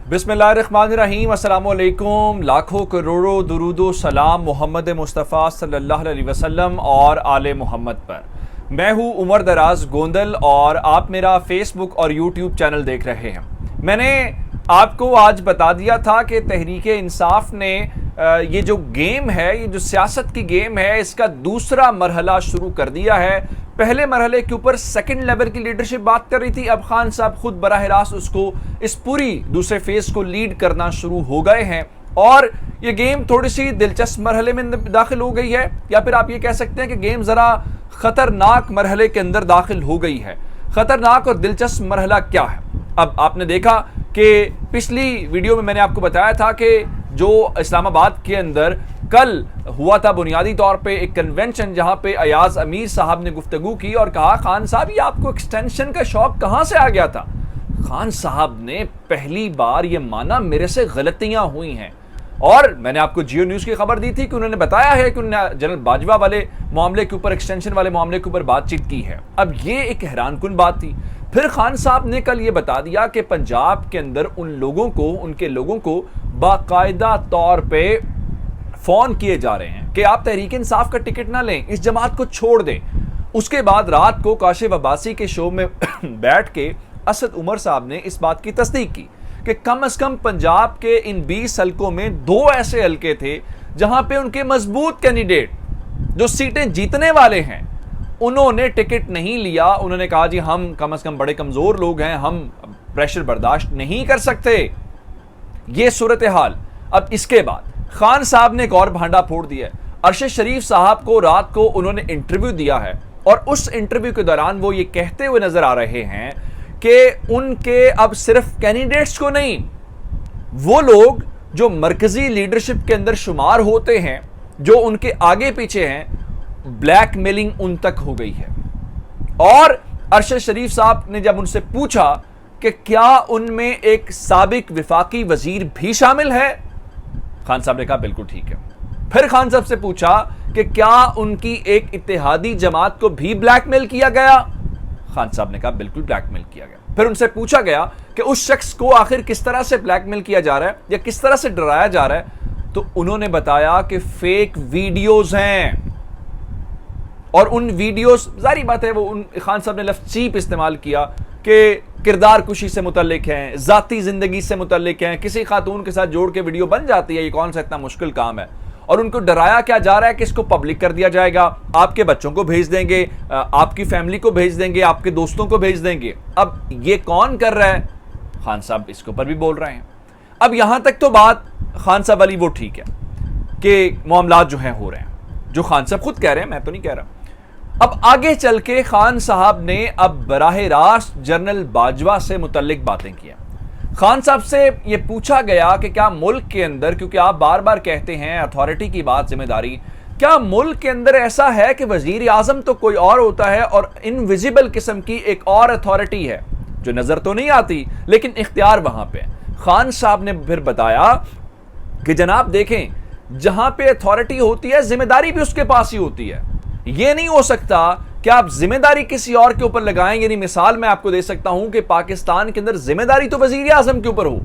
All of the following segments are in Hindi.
बिस्मिल्लाहिर्रहमानिर्रहीम, अस्सलामुअलैकुम। लाखों करोड़ों दुरूदो सलाम मोहम्मद मुस्तफ़ा सल्लल्लाहु अलैहि वसल्लम और आले मोहम्मद पर। मैं हूँ उमर दराज गोंदल और आप मेरा फेसबुक और यूट्यूब चैनल देख रहे हैं। मैंने आपको आज बता दिया था कि तहरीक इंसाफ ने ये जो गेम है, ये जो सियासत की गेम है, इसका दूसरा मरहला शुरू कर दिया है। पहले मरहले के ऊपर सेकंड लेवल की लीडरशिप बात कर रही थी, अब खान साहब खुद बराह रास्त उसको इस पूरी दूसरे फेज को लीड करना शुरू हो गए हैं और ये गेम थोड़ी सी दिलचस्प मरहले में दाखिल हो गई है, या फिर आप ये कह सकते हैं कि गेम जरा खतरनाक मरहले के अंदर दाखिल हो गई है। खतरनाक और दिलचस्प मरहला क्या है? अब आपने देखा कि पिछली वीडियो में मैंने आपको बताया था कि जो इस्लामाबाद के अंदर कल हुआ था बुनियादी तौर पे एक कन्वेंशन, जहां पे अयाज अमीर साहब ने गुफ्तगू की और कहा, खान साहब ये आपको एक्सटेंशन का शौक कहां से आ गया था? खान साहब ने पहली बार ये माना मेरे से गलतियां हुई हैं, और मैंने आपको जियो न्यूज़ की खबर दी थी कि उन्होंने बताया है कि उन्होंने जनरल बाजवा वाले मामले के ऊपर, एक्सटेंशन वाले मामले के ऊपर बातचीत की है। अब ये एक हैरानकुन बात थी। फिर खान साहब ने कल ये बता दिया कि पंजाब के अंदर उन लोगों को, उनके लोगों को बाकायदा तौर पे फोन किए जा रहे हैं कि आप तहरीक इंसाफ का टिकट ना लें, इस जमात को छोड़ दें। उसके बाद रात को काशिफ अब्बासी के शो में बैठ के असद उमर साहब ने इस बात की तस्दीक की कि कम से कम पंजाब के इन 20 हलकों में 2 ऐसे हलके थे जहां पे उनके मजबूत कैंडिडेट जो सीटें जीतने वाले हैं, उन्होंने टिकट नहीं लिया। उन्होंने कहा जी हम कम से कम बड़े कमजोर लोग हैं, हम प्रेशर बर्दाश्त नहीं कर सकते। ये सूरत हाल। अब इसके बाद खान साहब ने एक और भांडा फोड़ दिया। अरशद शरीफ साहब को रात को उन्होंने इंटरव्यू दिया है और उस इंटरव्यू के दौरान वो ये कहते हुए नजर आ रहे हैं कि उनके अब सिर्फ कैंडिडेट्स को नहीं, वो लोग जो मरकजी लीडरशिप के अंदर शुमार होते हैं, जो उनके आगे पीछे हैं, ब्लैकमेलिंग उन तक हो गई है। और अरशद शरीफ साहब ने जब उनसे पूछा कि क्या उनमें एक साबिक विफाकी वजीर भी शामिल है, खान साहब ने कहा बिल्कुल ठीक है। फिर खान साहब से पूछा कि क्या उनकी एक इत्तेहादी जमात को भी ब्लैकमेल किया गया, खान साहब ने कहा बिल्कुल ब्लैकमेल किया गया। फिर उनसे पूछा गया कि उस शख्स को आखिर किस तरह से ब्लैकमेल किया जा रहा है या किस तरह से डराया जा रहा है, तो उन्होंने बताया कि फेक वीडियोस हैं। और उन वीडियोस, जारी बात है, वो खान साहब ने लफ्ज़ चीप इस्तेमाल किया कि किरदार कुशी से मुतल्लिक हैं, जाती जिंदगी से मुतल्लिक हैं, किसी खातून के साथ जोड़ के वीडियो बन जाती है, ये कौन सा इतना मुश्किल काम है। और उनको डराया क्या जा रहा है कि इसको पब्लिक कर दिया जाएगा, आपके बच्चों को भेज देंगे, आपकी फैमिली को भेज देंगे, आपके दोस्तों को भेज देंगे। अब ये कौन कर रहा है? खान साहब इसके ऊपर भी बोल रहे हैं। अब यहां तक तो बात खान साहब वाली वो ठीक है कि मामलात जो हैं हो रहे हैं, जो खान साहब खुद कह रहे हैं, मैं तो नहीं कह रहा। अब आगे चल के खान साहब ने अब बराह रास्त जनरल बाजवा से मुतल्लिक बातें की। खान साहब से ये पूछा गया कि क्या मुल्क के अंदर, क्योंकि आप बार बार कहते हैं अथॉरिटी की बात, जिम्मेदारी, क्या मुल्क के अंदर ऐसा है कि वजीर आजम तो कोई और होता है और इनविजिबल किस्म की एक और अथॉरिटी है जो नजर तो नहीं आती लेकिन इख्तियार वहां पे। खान साहब ने फिर बताया कि जनाब देखें, जहां पे अथॉरिटी होती है जिम्मेदारी भी उसके पास ही होती है। यह नहीं हो सकता कि आप जिम्मेदारी किसी और के ऊपर लगाएं। यानी मिसाल मैं आपको दे सकता हूं कि पाकिस्तान के अंदर जिम्मेदारी तो वजीर आजम के ऊपर हो,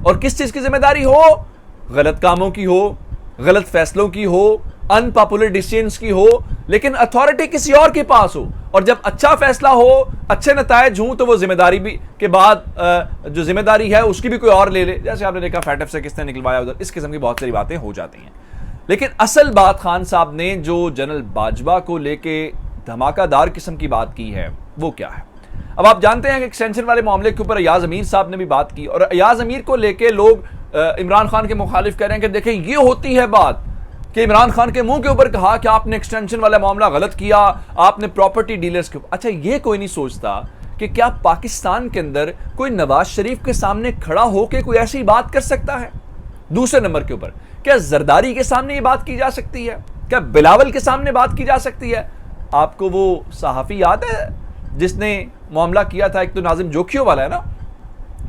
और किस चीज की जिम्मेदारी हो? गलत कामों की हो, गलत फैसलों की हो, अनपॉपुलर डिसीजंस की हो, लेकिन अथॉरिटी किसी और के पास हो। और जब अच्छा फैसला हो, अच्छे नतायज हों, तो वो जिम्मेदारी भी के बाद जो जिम्मेदारी है उसकी भी कोई और ले ले। जैसे आपने देखा फैटफ से किसने निकलवाया उधर, इस किस्म की बहुत सारी बातें हो जाती हैं। लेकिन असल बात खान साहब ने जो जनरल बाजवा को लेके धमाकादार किस्म की बात की है वो क्या है? अब आप जानते हैं कि एक्सटेंशन वाले मामले के ऊपर अयाज अमीर साहब ने भी बात की, और अयाज अमीर को लेके लोग इमरान खान के मुखालिफ कह रहे हैं कि देखें ये होती है बात कि इमरान खान के मुंह के ऊपर कहा कि आपने एक्सटेंशन वाला मामला गलत किया, आपने प्रॉपर्टी डीलर्स के ऊपर। अच्छा, ये कोई नहीं सोचता कि क्या पाकिस्तान के अंदर कोई नवाज शरीफ के सामने खड़ा होकर कोई ऐसी बात कर सकता है? दूसरे नंबर के ऊपर क्या जरदारी के सामने ये बात की जा सकती है? क्या बिलावल के सामने बात की जा सकती है? आपको वो सहाफ़ी याद है जिसने मामला किया था, एक तो नाजिम जोखियों वाला है ना,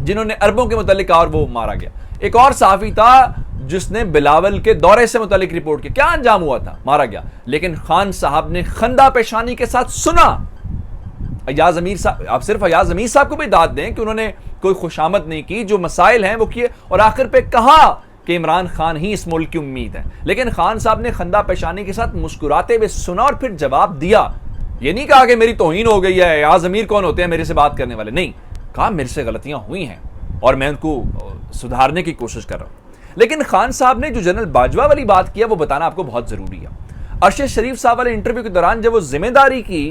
जिन्होंने अरबों के मुतालिक और वो मारा गया। एक और सहाफ़ी था जिसने बिलावल के दौरे से मुतालिक रिपोर्ट की, क्या अंजाम हुआ था? मारा गया। लेकिन खान साहब ने खंदा पेशानी के साथ सुना अयाज अमीर साहब, आप सिर्फ अयाज अमीर साहब को भी दाद दें कि उन्होंने कोई खुशामद नहीं की, जो मसाइल हैं वो किए, और आखिर पे कहा कि इमरान खान ही इस मुल्क की उम्मीद है। लेकिन खान साहब ने खंदा पेशानी के साथ मुस्कुराते हुए सुना और फिर जवाब दिया। ये नहीं कहा कि मेरी तौहीन हो गई है, अयाज अमीर कौन होते हैं मेरे से बात करने वाले, नहीं, कहा मेरे से गलतियां हुई हैं और मैं उनको सुधारने की कोशिश कर रहा हूं। लेकिन खान साहब ने जो जनरल बाजवा वाली बात किया वो बताना आपको बहुत जरूरी है। अरशद शरीफ साहब वाले इंटरव्यू के दौरान जब वो जिम्मेदारी की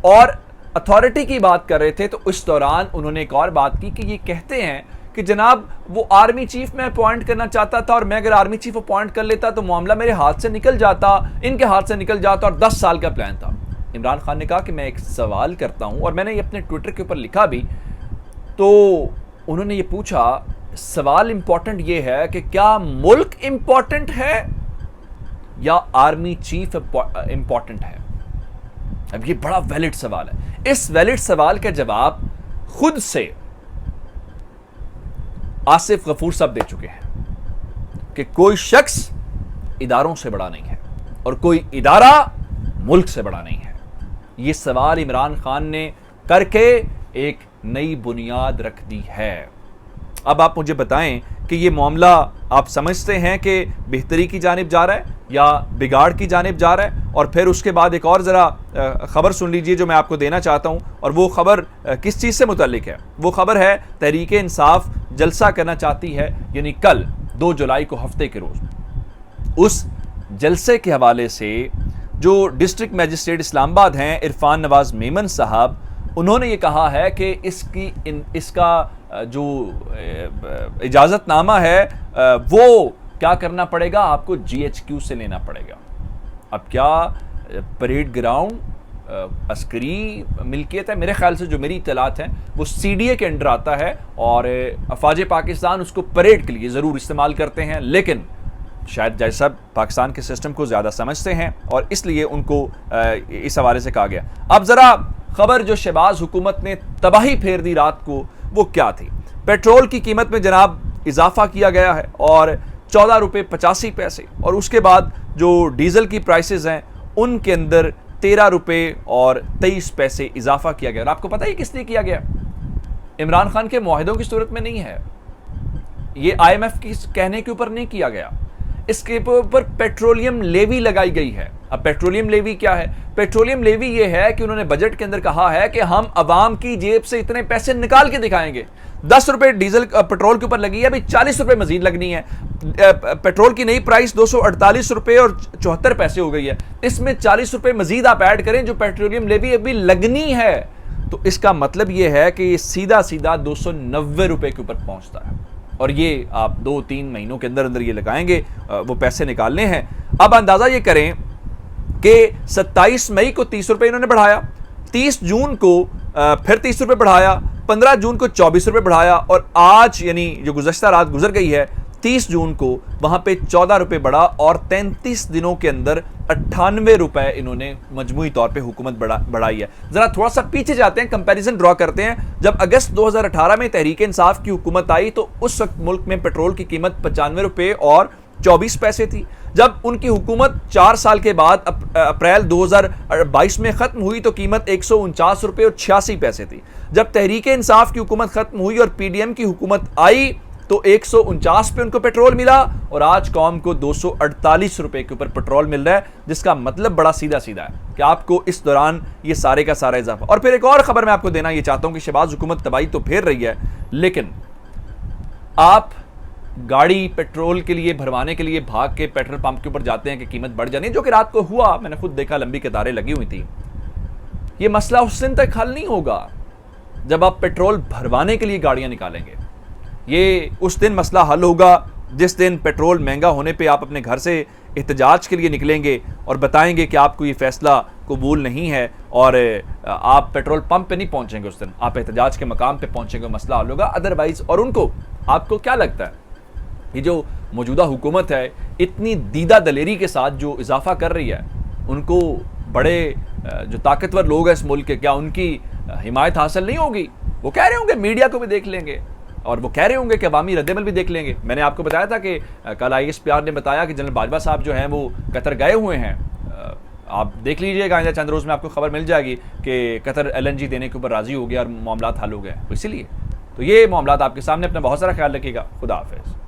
और अथॉरिटी की बात कर रहे थे, तो उस दौरान उन्होंने एक और बात की कि ये कहते हैं कि जनाब वो आर्मी चीफ में अपॉइंट करना चाहता था और मैं अगर आर्मी चीफ अपॉइंट कर लेता तो मामला मेरे हाथ से निकल जाता, इनके हाथ से निकल जाता, और 10 साल का प्लान था। इमरान खान ने कहा कि मैं एक सवाल करता हूं, और मैंने ये अपने ट्विटर के ऊपर लिखा भी, तो उन्होंने ये पूछा, सवाल इंपॉर्टेंट ये है कि क्या मुल्क इंपॉर्टेंट है या आर्मी चीफ इंपॉर्टेंट है? अब ये बड़ा वैलिड सवाल है। इस वैलिड सवाल का जवाब खुद से आसिफ गफूर साहब दे चुके हैं कि कोई शख्स इदारों से बड़ा नहीं है और कोई इदारा मुल्क से बड़ा नहीं है। यह सवाल इमरान खान ने करके एक नई बुनियाद रख दी है। अब आप मुझे बताएं कि यह मामला आप समझते हैं कि बेहतरी की जानिब जा रहा है या बिगाड़ की जानिब जा रहा है? और फिर उसके बाद एक और ज़रा ख़बर सुन लीजिए जो मैं आपको देना चाहता हूं, और वो ख़बर किस चीज़ से मुतल्लिक है। वो ख़बर है तहरीक इंसाफ जलसा करना चाहती है, यानी कल 2 जुलाई को हफ्ते के रोज़। उस जलसे के हवाले से जो डिस्ट्रिक्ट मजिस्ट्रेट इस्लामाबाद हैं इरफान नवाज मेमन साहब, उन्होंने ये कहा है कि इसका जो इजाज़तनामा है वो क्या करना पड़ेगा, आपको GHQ से लेना पड़ेगा। अब क्या परेड ग्राउंड अस्करी मिल्कियत है? मेरे ख्याल से जो मेरी इत्तलात हैं वो CDA के अंडर आता है और अफवाज पाकिस्तान उसको परेड के लिए ज़रूर इस्तेमाल करते हैं, लेकिन शायद जैसा साहब पाकिस्तान के सिस्टम को ज़्यादा समझते हैं और इसलिए उनको इस हवाले से कहा गया। अब ज़रा खबर जो शहबाज हुकूमत ने तबाही फेर दी रात को, वो क्या थी? पेट्रोल की कीमत में जनाब इजाफा किया गया है और 14 रुपये 85 पैसे, और उसके बाद जो डीजल की प्राइसेस हैं उनके अंदर 13 रुपये और 23 पैसे इजाफा किया गया। और आपको पता है किस लिए किया गया? इमरान खान के मुआहिदों की सूरत में नहीं है, ये IMF की कहने के ऊपर नहीं किया गया, इसके ऊपर पेट्रोलियम लेवी लगाई गई है। अब पेट्रोलियम लेवी क्या है? पेट्रोलियम लेवी ये है कि उन्होंने बजट के अंदर कहा है कि हम अवाम की जेब से इतने पैसे निकाल के दिखाएंगे। 10 रुपए डीजल पेट्रोल के ऊपर लगी है, अभी 40 रुपए मजीद लगनी है। पेट्रोल की नई प्राइस 248 रुपए और 74 पैसे हो गई है, इसमें 40 रुपए मजीद आप ऐड करें जो पेट्रोलियम लेवी अभी लगनी है, तो इसका मतलब यह है कि ये सीधा सीधा 290 रुपए के ऊपर पहुंचता है। और ये आप 2-3 महीनों के अंदर अंदर ये लगाएंगे, वो पैसे निकालने हैं। अब अंदाजा ये करें कि 27 मई को 30 रुपए इन्होंने बढ़ाया, 30 जून को फिर 30 रुपए बढ़ाया, 15 जून को 24 रुपए बढ़ाया, और आज यानी जो गुज़श्ता रात गुजर गई है 30 जून को वहां पे 14 रुपए बढ़ा, और 33 दिनों के अंदर 98 रुपए इन्होंने मजमूई तौर पे हुकूमत बढ़ाई है। जरा थोड़ा सा पीछे जाते हैं, कंपैरिजन ड्रॉ करते हैं। जब अगस्त 2018 में तहरीक इंसाफ की हुकूमत आई तो उस वक्त मुल्क में पेट्रोल की कीमत 95 रुपए और 24 पैसे थी। जब उनकी हुकूमत 4 साल के बाद अप्रैल 2022 में खत्म हुई तो कीमत 149 रुपए और 86 पैसे थी। जब तहरीक इंसाफ की हुकूमत खत्म हुई और PDM की हुकूमत आई तो 149 पे उनको पेट्रोल मिला, और आज कौम को 248 रुपए के ऊपर पेट्रोल मिल रहा है, जिसका मतलब बड़ा सीधा सीधा है कि आपको इस दौरान ये सारे का सारा इजाफा। और फिर एक और खबर मैं आपको देना ये चाहता हूं कि शहबाज हुकूमत तबाही तो फेर रही है, लेकिन आप गाड़ी पेट्रोल के लिए भरवाने के लिए भाग के पेट्रोल पंप के ऊपर जाते हैं कि कीमत बढ़ जानी, जो कि रात को हुआ, मैंने खुद देखा, लंबी कतारें लगी हुई थी। यह मसला उस दिन तक हल नहीं होगा जब आप पेट्रोल भरवाने के लिए गाड़ियां निकालेंगे। ये उस दिन मसला हल होगा जिस दिन पेट्रोल महंगा होने पे आप अपने घर से एहतजाज के लिए निकलेंगे और बताएंगे कि आपको ये फैसला कबूल नहीं है, और आप पेट्रोल पंप पे नहीं पहुंचेंगे, उस दिन आप एहतजाज के मकाम पे पहुंचेंगे, मसला हल होगा। अदरवाइज, और उनको, आपको क्या लगता है ये जो मौजूदा हुकूमत है इतनी दीदा दलेरी के साथ जो इजाफा कर रही है, उनको बड़े जो ताकतवर लोग हैं इस मुल्क के, क्या उनकी हिमायत हासिल नहीं होगी? वो कह रहे होंगे, मीडिया को भी देख लेंगे और वो कह रहे होंगे कि अवामी रद्दमल भी देख लेंगे। मैंने आपको बताया था कि कल ISPR ने बताया कि जनरल बाजवा साहब जो हैं वो कतर गए हुए हैं आप देख लीजिएगा, आइंदा चंद रोज़ में आपको खबर मिल जाएगी कि कतर LNG देने के ऊपर राज़ी हो गया और मामला हल हो गए। तो इसीलिए तो ये मामला आपके सामने, अपना बहुत सारा ख्याल रखिएगा। खुदा हाफिज़।